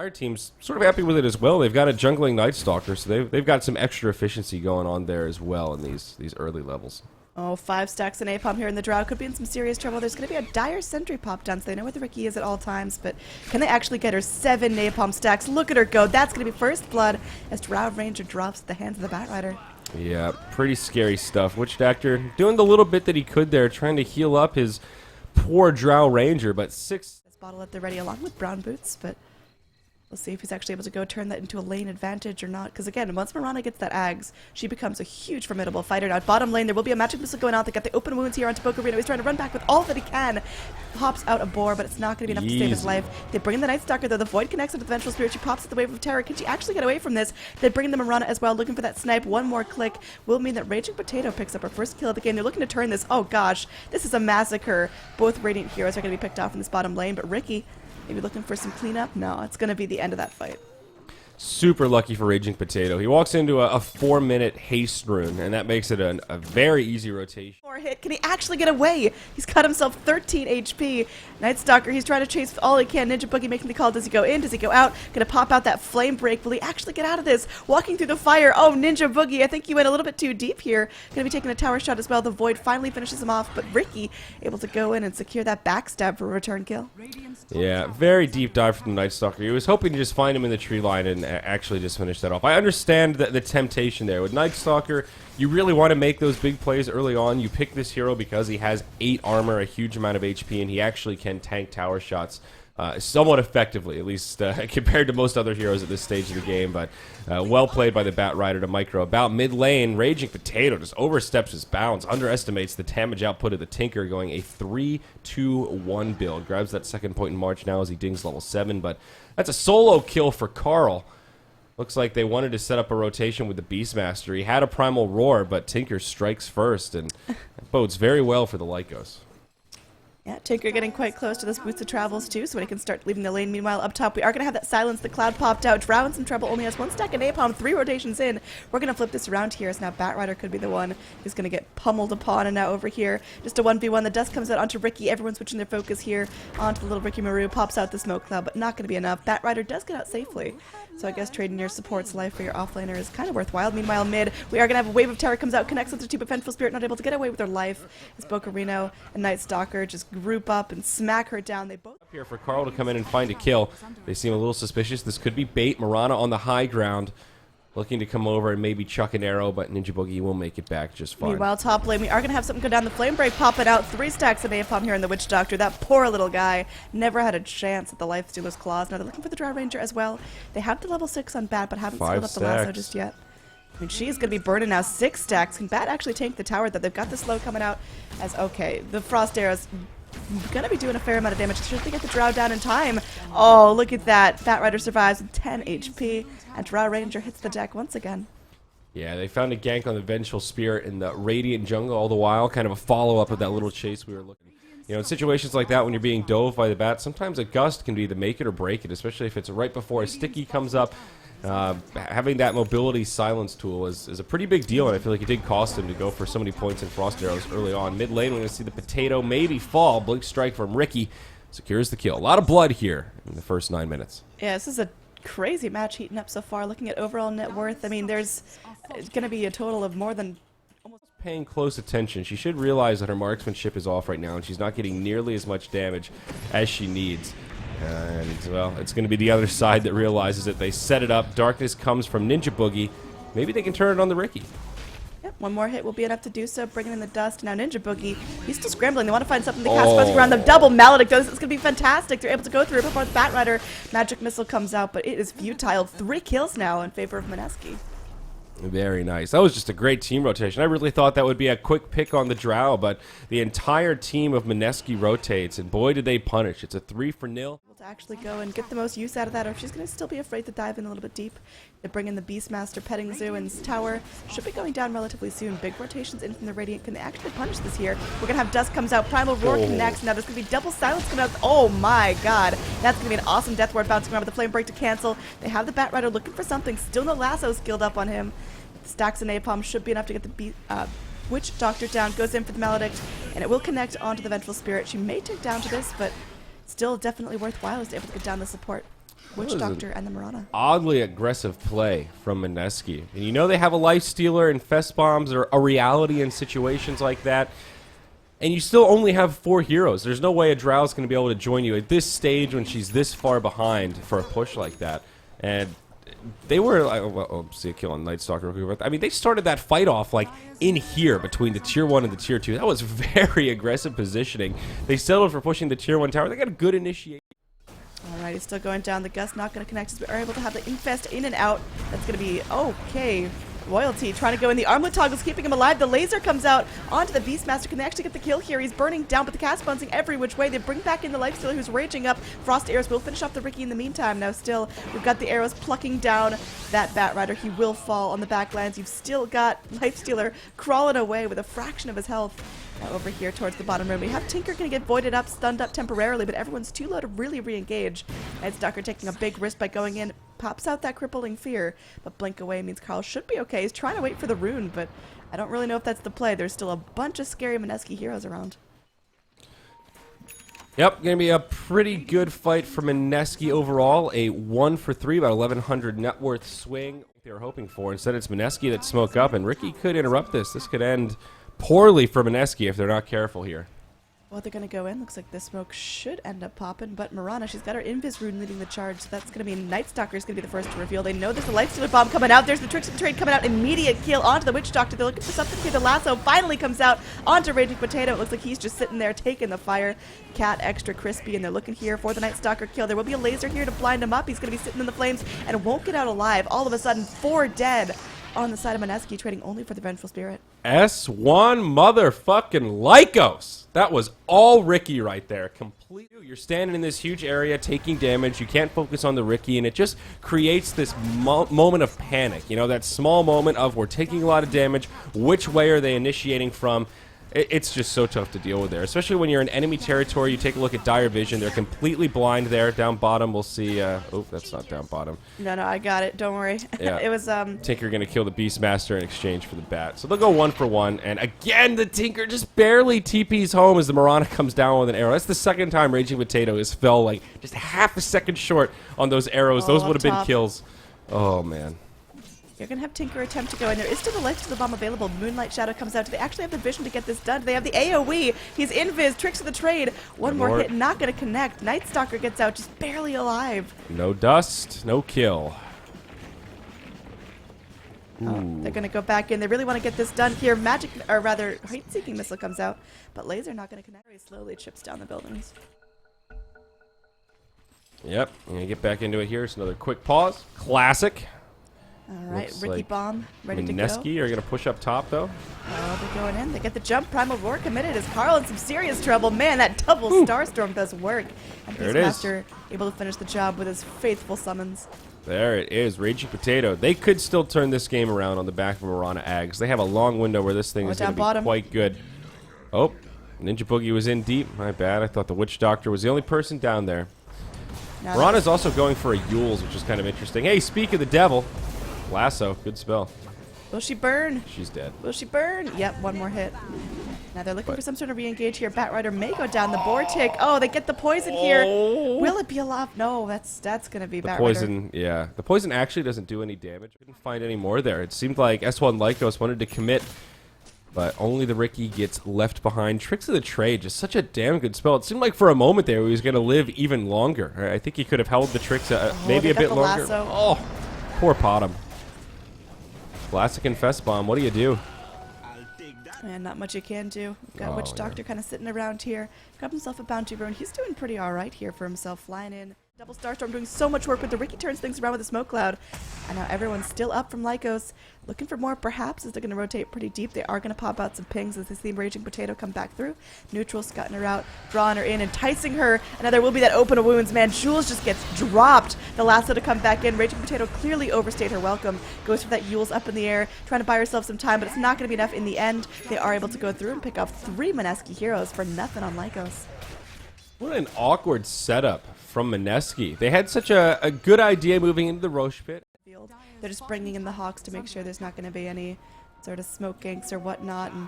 Dire team's sort of happy with it as well. They've got a jungling Night Stalker, so they've got some extra efficiency going on there as well in these early levels. Oh, 5 stacks of napalm here in the Drow could be in some serious trouble. There's going to be a Dire sentry pop down, so they know where the Riki is at all times, but can they actually get her 7 napalm stacks? Look at her go. That's going to be first blood as Drow Ranger drops at the hands of the Batrider. Yeah, pretty scary stuff. Witch Doctor doing the little bit that he could there, trying to heal up his poor Drow Ranger, but 6... This bottle at the ready along with Brown Boots, but we'll see if he's actually able to go turn that into a lane advantage or not. Because again, once Mirana gets that Ags, she becomes a huge formidable fighter. Now at bottom lane, there will be a magic missile going out. They got the open wounds here onto Bokarino. He's trying to run back with all that he can. Hops out a boar, but it's not going to be enough to save his life. They bring in the Night Stalker though. The Void connects into the Vengeful Spirit. She pops at the Wave of Terror. Can she actually get away from this? They bring in the Mirana as well, looking for that snipe. One more click will mean that Raging Potato picks up her first kill of the game. They're looking to turn this. Oh gosh, this is a massacre. Both Radiant heroes are going to be picked off in this bottom lane, but Riki maybe looking for some cleanup. No, it's going to be the end of that fight. Super lucky for Raging Potato. He walks into a 4-minute haste rune, and that makes it a very easy rotation. Hit. Can he actually get away? He's got himself 13 HP. Night Stalker, he's trying to chase all he can. Ninja Boogie making the call. Does he go in? Does he go out? Gonna pop out that flame break. Will he actually get out of this? Walking through the fire. Oh, Ninja Boogie, I think he went a little bit too deep here. Gonna be taking a tower shot as well. The Void finally finishes him off, but Riki able to go in and secure that backstab for a return kill. Yeah, very deep dive from the Night Stalker. He was hoping to just find him in the tree line and actually just finish that off. I understand the temptation there. With Night Stalker, you really want to make those big plays early on. You pick this hero because he has 8 armor, a huge amount of HP, and he actually can tank tower shots somewhat effectively, at least compared to most other heroes at this stage of the game. But well played by the Batrider to micro. About mid lane, Raging Potato just oversteps his bounds, underestimates the damage output of the Tinker, going a 3-2-1 build. Grabs that second point in March now as he dings level 7, but that's a solo kill for Karl. Looks like they wanted to set up a rotation with the Beastmaster. He had a Primal Roar, but Tinker strikes first, and that bodes very well for the Lykos. Yeah, Tinker getting quite close to this boost of travels too, so he can start leaving the lane. Meanwhile, up top, we are going to have that silence. The cloud popped out. Drow in some trouble, only has 1 stack of napalm, 3 rotations in. We're going to flip this around here, so now Batrider could be the one who's going to get pummeled upon, and now over here, just a 1v1. The dust comes out onto Riki. Everyone's switching their focus here onto the little Riki Maru. Pops out the smoke cloud, but not going to be enough. Batrider does get out safely, so I guess trading your support's life for your offlaner is kind of worthwhile. Meanwhile, mid, we are going to have a Wave of Terror comes out, connects with the 2 Vengeful Spirit, not able to get away with their life. As Bokarino and Night Stalker just group up and smack her down. They both up here for Karl to come in and find a kill. They seem a little suspicious. This could be bait. Mirana on the high ground, looking to come over and maybe chuck an arrow, but Ninja Boogie will make it back just fine. Meanwhile, top lane, we are going to have something go down. The Flame Break popping out. 3 stacks of napalm here in the Witch Doctor. That poor little guy never had a chance at the Life Stealer's Claws. Now they're looking for the Drow Ranger as well. They have the level 6 on Bat, but haven't skilled up the lasso just yet. I mean, she is going to be burning now. 6 stacks. Can Bat actually tank the tower, though? They've got the slow coming out as, okay, the Frost Arrows gonna be doing a fair amount of damage. Should they get the Drow down in time? Oh, look at that. Batrider survives with 10 HP, and Drow Ranger hits the deck once again. Yeah, they found a gank on the Vengeful Spirit in the Radiant Jungle all the while, kind of a follow-up of that little chase we were looking. You know, in situations like that when you're being dove by the Bat, sometimes a gust can be the make it or break it, especially if it's right before a sticky comes up. Having that mobility silence tool is a pretty big deal, and I feel like it did cost him to go for so many points in Frost Arrows early on. Mid lane, we're going to see the Potato maybe fall. Blink Strike from Riki secures the kill. A lot of blood here in the first 9 minutes. Yeah, this is a crazy match heating up so far. Looking at overall net worth, I mean, there's going to be a total of more than... Paying close attention. She should realize that her marksmanship is off right now, and she's not getting nearly as much damage as she needs. And, well, it's going to be the other side that realizes that they set it up. Darkness comes from Ninja Boogie. Maybe they can turn it on the Riki. Yep, 1 more hit will be enough to do so, bringing in the dust. Now Ninja Boogie, he's still scrambling. They want to find something to cast buzzing around the double Maledict. This is going to be fantastic. They're able to go through before the Batrider. Magic Missile comes out, but it is futile. 3 kills now in favor of Mineski. Very nice. That was just a great team rotation. I really thought that would be a quick pick on the Drow, but the entire team of Mineski rotates, and boy, did they punish. It's a 3-0. To actually go and get the most use out of that, or if she's going to still be afraid to dive in a little bit deep. They bring in the Beastmaster, Petting Zoo, and Tower should be going down relatively soon. Big rotations in from the Radiant. Can they actually punish this here? We're going to have Dust comes out, Primal Roar connects. Now there's going to be double silence coming out. Oh my god. That's going to be an awesome Death Ward bouncing around with the Flame Break to cancel. They have the Batrider looking for something. Still no lasso skilled up on him. Stacks of napalm should be enough to get the Witch Doctor down. Goes in for the Maledict, and it will connect onto the Vengeful Spirit. She may take down to this, but still definitely worthwhile is able to get down the support. Witch Doctor and the Mirana. Oddly aggressive play from Mineski. And you know they have a life stealer, and Fest Bombs are a reality in situations like that. And you still only have 4 heroes. There's no way a Drow's going to be able to join you at this stage when she's this far behind for a push like that. And they were like, oh, see a kill on Night Stalker. I mean, they started that fight off like in here between the tier 1 and the tier 2. That was very aggressive positioning. They settled for pushing the tier 1 tower. They got a good initiation. Alright, he's still going down. The Gust not going to connect. We are able to have the Infest in and out. That's going to be okay. Royalty trying to go in. The armlet toggle's keeping him alive. The laser comes out onto the Beastmaster. Can they actually get the kill here? He's burning down, but the cast bouncing every which way. They bring back in the Lifestealer who's raging up. Frost Arrows will finish off the Ricky in the meantime. Now still, we've got the arrows plucking down that Bat Rider. He will fall on the backlands. You've still got Lifestealer crawling away with a fraction of his health. Now over here towards the bottom room, we have Tinker going to get voided up, stunned up temporarily, but everyone's too low to really re-engage. Ed Stalker taking a big risk by going in, pops out that crippling fear, but blink away means Karl should be okay. He's trying to wait for the rune, but I don't really know if that's the play. There's still a bunch of scary Mineski heroes around. Yep, going to be a pretty good fight for Mineski overall. A 1 for 3, about 1,100 net worth swing they were hoping for. Instead, it's Mineski that smoke up, and Ricky could interrupt this. This could end poorly for Mineski if they're not careful here. Well, they're going to go in. Looks like this smoke should end up popping, but Mirana, she's got her Invis rune leading the charge, so that's going to be Night Stalker is going to be the first to reveal. They know there's a Lifestealer bomb coming out. There's the Tricks of the Trade coming out. Immediate kill onto the Witch Doctor. They're looking for something here. The lasso finally comes out onto Raging Potato. It looks like he's just sitting there taking the fire. Cat extra crispy, and they're looking here for the Night Stalker kill. There will be a laser here to blind him up. He's going to be sitting in the flames and won't get out alive. All of a sudden, 4 dead on the side of Mineski, trading only for the Vengeful Spirit. S1.Lykos. That was all Ricky right there. Completely. You're standing in this huge area taking damage. You can't focus on the Ricky, and it just creates this moment of panic. You know, that small moment of we're taking a lot of damage. Which way are they initiating from? It's just so tough to deal with there, especially when you're in enemy territory. You take a look at Dire Vision. They're completely blind there. Down bottom, we'll see. Oh, that's not down bottom. No, I got it. Don't worry. Yeah. It was Tinker going to kill the Beastmaster in exchange for the bat. So they'll go 1 for 1. And again, the Tinker just barely TPs home as the Mirana comes down with an arrow. That's the second time Raging Potato has fell like just half a second short on those arrows. Those would have been kills. Oh, man. You're going to have Tinker attempt to go in. There is still the life to the bomb available. Moonlight Shadow comes out. Do they actually have the vision to get this done? They have the AoE. He's invis. Tricks of the Trade. One more hit. Not going to connect. Night Stalker gets out just barely alive. No dust. No kill. Oh, they're going to go back in. They really want to get this done here. Magic, or rather, Heat-Seeking Missile comes out. But Laser not going to connect. Very slowly chips down the buildings. Yep. I'm going to get back into it here. It's another quick pause. Classic. All right, Looks Ricky like Bomb ready to go. Mineski are going to push up top, though. Oh, they're going in. They get the jump. Primal Roar committed as Karl in some serious trouble. Man, that double Starstorm does work. And Beastmaster able to finish the job with his faithful summons. There it is, Raging Potato. They could still turn this game around on the back of Mirana Ags. They have a long window where this thing is going to be quite good. Oh, Ninja Boogie was in deep. My bad. I thought the Witch Doctor was the only person down there. Mirana's also going for a Julz, which is kind of interesting. Hey, speak of the devil. Lasso, good spell. Will she burn? She's dead. Will she burn? Yep, one more hit. Now they're looking for some sort of re-engage here. Bat Rider may go down the Vortic. Oh, they get the poison here. Will it be alive? No, that's going to be Bat poison, Rider. Yeah. The poison actually doesn't do any damage. I didn't find any more there. It seemed like s1.Lykos wanted to commit, but only the Ricky gets left behind. Tricks of the Trade, just such a damn good spell. It seemed like for a moment there he was going to live even longer. I think he could have held the tricks maybe a bit longer. Lasso. Oh, poor Potom. Classic and Fest Bomb, what do you do? Man, not much you can do. We've got Witch Doctor kind of sitting around here. Got himself a Bounty Rune. He's doing pretty alright here for himself, flying in. Double Starstorm doing so much work, but the Ricky turns things around with a smoke cloud. And now everyone's still up from Lykos. Looking for more, perhaps, as they're going to rotate pretty deep. They are going to pop out some pings as they see Raging Potato come back through. Neutral scutting her out, drawing her in, enticing her. And now there will be that open of wounds. Man, Julz just gets dropped. The lasso to come back in. Raging Potato clearly overstayed her welcome. Goes for that Julz up in the air, trying to buy herself some time, but it's not going to be enough in the end. They are able to go through and pick up 3 Mineski heroes for nothing on Lykos. What an awkward setup from Mineski. They had such a good idea moving into the Roche pit. They're just bringing in the Hawks to make sure there's not going to be any sort of smoke ganks or whatnot. And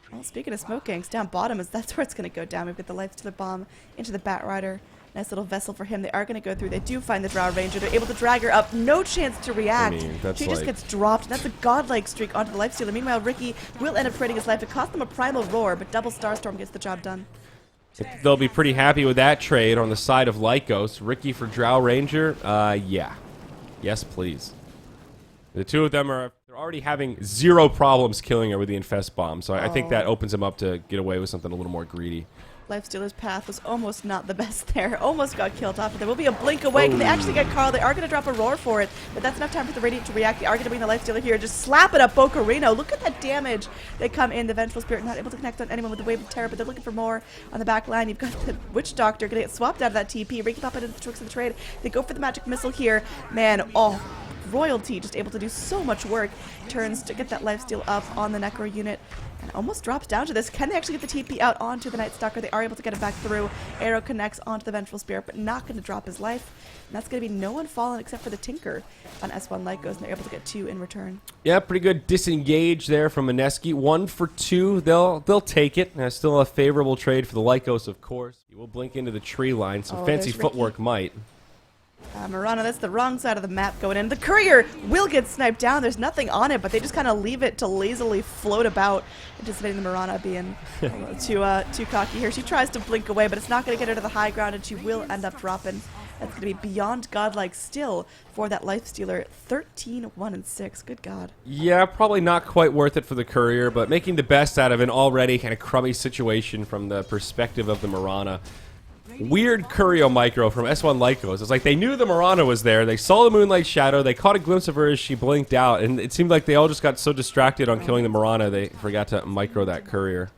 well, speaking of smoke ganks, down bottom, that's where it's going to go down. We've got the Lifestealer bomb into the Bat Rider. Nice little vessel for him. They are going to go through. They do find the Drow Ranger. They're able to drag her up. No chance to react. She just gets dropped. That's a godlike streak onto the Lifestealer. Meanwhile, Ricky will end up trading his life. It cost them a primal roar, but double Starstorm gets the job done. They'll be pretty happy with that trade on the side of Lykos. Ricky for Drow Ranger? Yeah. Yes, please. The two of them they're already having zero problems killing her with the Infest Bomb, so I think that opens them up to get away with something a little more greedy. Lifestealer's path was almost not the best there. Almost got killed off, but there will be a blink away. Can they actually get Karl? They are going to drop a roar for it, but that's enough time for the Radiant to react. They are going to bring the Lifestealer here. Just slap it up Bocarino. Look at that damage. They come in. The Vengeful Spirit not able to connect on anyone with the Wave of Terror, but they're looking for more on the back line. You've got the Witch Doctor going to get swapped out of that TP. Ricky pop into the tricks of the trade. They go for the Magic Missile here. Man, Royalty just able to do so much work. Turns to get that lifesteal up on the Necro unit and almost drops down to this. Can they actually get the TP out onto the Night Stalker? They are able to get it back through. Arrow connects onto the Vengeful Spirit, but not going to drop his life. And that's going to be no one fallen except for the Tinker on s1.Lykos, and they're able to get 2 in return. Yeah, pretty good disengage there from Mineski. 1 for 2. They'll take it. Still a favorable trade for the Lykos, of course. He will blink into the tree line. Some fancy footwork might. Marana, that's the wrong side of the map going in. The courier will get sniped down. There's nothing on it, but they just kind of leave it to lazily float about, anticipating the Marana being too cocky here. She tries to blink away, but it's not going to get her to the high ground, and she will end up dropping. That's going to be beyond godlike still for that Lifestealer. 13-1-6. Good God. Yeah, probably not quite worth it for the courier, but making the best out of an already kind of crummy situation from the perspective of the Marana. Weird Curio micro from s1.Lykos. It's like they knew the Marana was there. They saw the Moonlight Shadow. They caught a glimpse of her as she blinked out, and it seemed like they all just got so distracted on killing the Marana they forgot to micro that courier.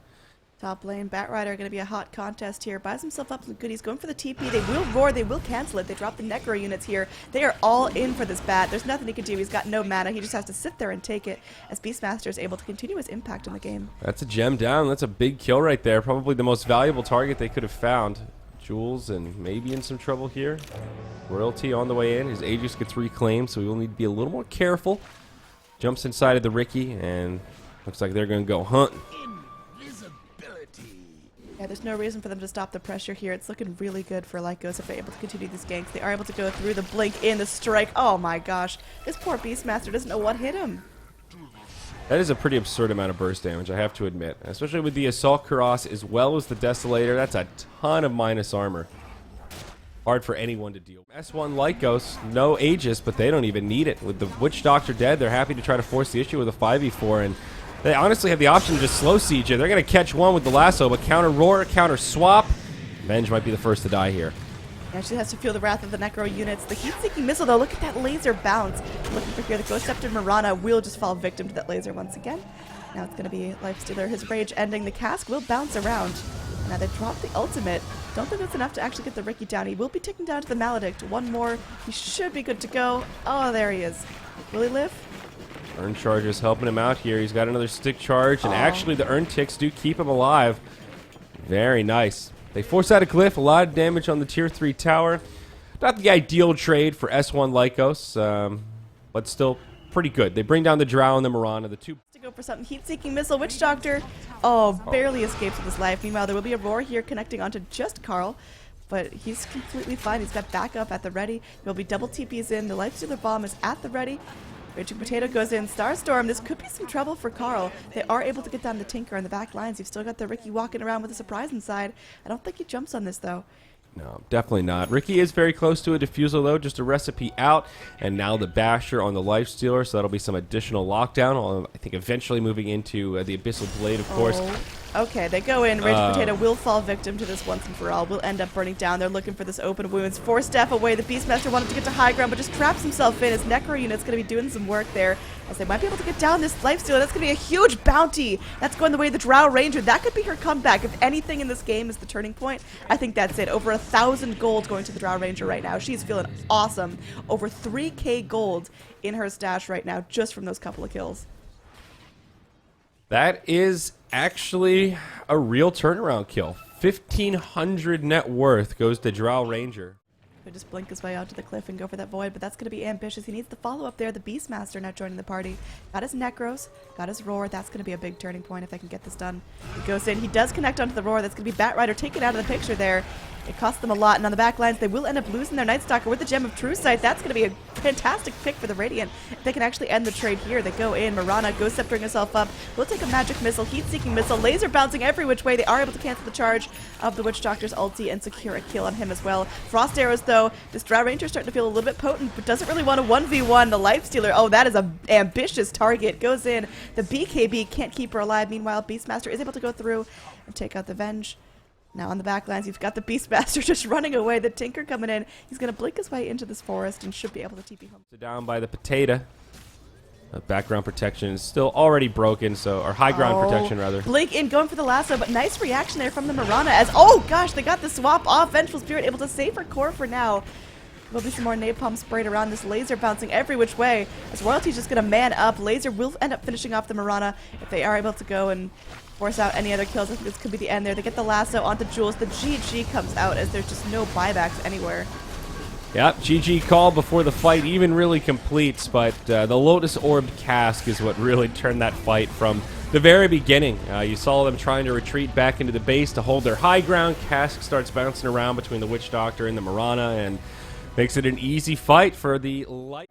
Top lane, Batrider going to be a hot contest here. Buys himself up some goodies, going for the TP. They will roar, they will cancel it. They drop the Necro units here. They are all in for this bat. There's nothing he can do. He's got no mana. He just has to sit there and take it as Beastmaster is able to continue his impact in the game. That's a gem down. That's a big kill right there. Probably the most valuable target they could have found. Julz and maybe in some trouble here. Royalty on the way in. His Aegis gets reclaimed, so we will need to be a little more careful. Jumps inside of the Ricky, and looks like they're going to go hunting. Yeah, there's no reason for them to stop the pressure here. It's looking really good for Lykos if they're able to continue these ganks. They are able to go through the blink in, the strike. Oh my gosh. This poor Beastmaster doesn't know what hit him. That is a pretty absurd amount of burst damage, I have to admit. Especially with the Assault Cuirass as well as the Desolator. That's a ton of minus armor. Hard for anyone to deal with. s1.Lykos, no Aegis, but they don't even need it. With the Witch Doctor dead, they're happy to try to force the issue with a 5v4, and they honestly have the option to just slow siege it. They're going to catch one with the lasso, but counter roar, counter swap. Venge might be the first to die here. Actually has to feel the wrath of the Necro units. The heat-seeking missile, though, look at that laser bounce. Looking for here, the Ghost Scepter Marana will just fall victim to that laser once again. Now it's going to be Lifestealer, his rage ending. The cask will bounce around. Now they drop the ultimate. Don't think that's enough to actually get the Ricky down. He will be taken down to the Maledict. One more. He should be good to go. Oh, there he is. Will he live? Urn Charge is helping him out here. He's got another stick charge, and actually the Urn Ticks do keep him alive. Very nice. They force out a glyph, a lot of damage on the tier 3 tower. Not the ideal trade for s1.Lykos, but still pretty good. They bring down the Drow and the Marana, the two. To go for something. Heat-seeking missile, Witch Doctor. Oh, barely escapes with his life. Meanwhile, there will be a roar here connecting onto just Karl, but he's completely fine. He's got backup at the ready. There will be double TPs in. The Lifestealer Bomb is at the ready. Raging Potato goes in. Starstorm. This could be some trouble for Karl. They are able to get down the Tinker on the back lines. You've still got the Ricky walking around with a surprise inside. I don't think he jumps on this, though. No, definitely not. Ricky is very close to a Diffusal, though. Just a recipe out. And now the Basher on the Lifestealer, so that'll be some additional lockdown. I think eventually moving into the Abyssal Blade, of course. Okay, they go in. Raging Potato will fall victim to this once and for all. Will end up burning down. They're looking for this open wounds. 4 staff away. The Beastmaster wanted to get to high ground, but just traps himself in. His Necro unit's going to be doing some work there, as they might be able to get down this Lifestealer. That's going to be a huge bounty. That's going the way of the Drow Ranger. That could be her comeback. If anything in this game is the turning point, I think that's it. Over 1,000 gold going to the Drow Ranger right now. She's feeling awesome. Over 3k gold in her stash right now, just from those couple of kills. That is actually a real turnaround kill. 1,500 net worth goes to Drow Ranger. Could just blink his way out to the cliff and go for that void, but that's going to be ambitious. He needs the follow-up there. The Beastmaster now joining the party. Got his Necros, got his Roar. That's going to be a big turning point if they can get this done. He goes in. He does connect onto the Roar. That's going to be Batrider taken out of the picture there. It cost them a lot, and on the back lines, they will end up losing their Night Stalker with the Gem of True Sight. That's going to be a fantastic pick for the Radiant. If they can actually end the trade here, they go in. Mirana Ghost Sceptering herself up. Will take a Magic Missile, Heat-Seeking Missile, Laser bouncing every which way. They are able to cancel the charge of the Witch Doctor's ulti and secure a kill on him as well. Frost Arrows, though, this Drow Ranger starting to feel a little bit potent, but doesn't really want to 1v1 the Lifestealer. Oh, that is an ambitious target. Goes in. The BKB can't keep her alive. Meanwhile, Beastmaster is able to go through and take out the Venge. Now on the backlines, you've got the Beastmaster just running away. The Tinker coming in. He's going to blink his way into this forest and should be able to TP home. So down by the potato. Background protection is still already broken, or high ground protection rather. Blink in, going for the lasso, but nice reaction there from the Mirana as, oh gosh, they got the swap off. Vengeful Spirit able to save her core for now. Will be some more napalm sprayed around. This laser bouncing every which way as Royalty's just going to man up. Laser will end up finishing off the Mirana if they are able to go and force out any other kills. I think this could be the end there. They get the lasso onto Julz. The GG comes out as there's just no buybacks anywhere. Yep, GG call before the fight even really completes, but the Lotus Orb cask is what really turned that fight from the very beginning. You saw them trying to retreat back into the base to hold their high ground. Cask starts bouncing around between the Witch Doctor and the Mirana and makes it an easy fight for the light.